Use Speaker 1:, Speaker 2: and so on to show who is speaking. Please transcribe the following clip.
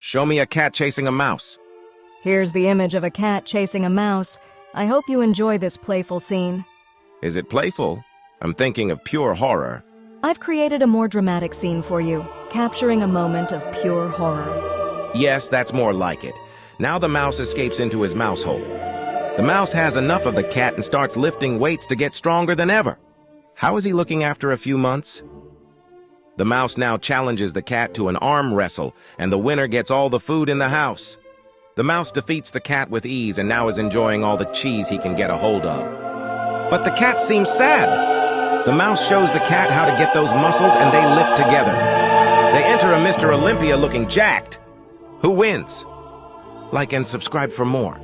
Speaker 1: Show me a cat chasing a mouse.
Speaker 2: Here's the image of a cat chasing a mouse. I hope you enjoy this playful scene.
Speaker 1: Is it playful? I'm thinking of pure horror.
Speaker 2: I've created a more dramatic scene for you, capturing a moment of pure horror.
Speaker 1: Yes, that's more like it. Now the mouse escapes into his mouse hole. The mouse has enough of the cat and starts lifting weights to get stronger than ever. How is he looking after a few months? The mouse now challenges the cat to an arm wrestle, and the winner gets all the food in the house. The mouse defeats the cat with ease and now is enjoying all the cheese he can get a hold of. But the cat seems sad. The mouse shows the cat how to get those muscles and they lift together. They enter a Mr. Olympia looking jacked. Who wins? Like and subscribe for more.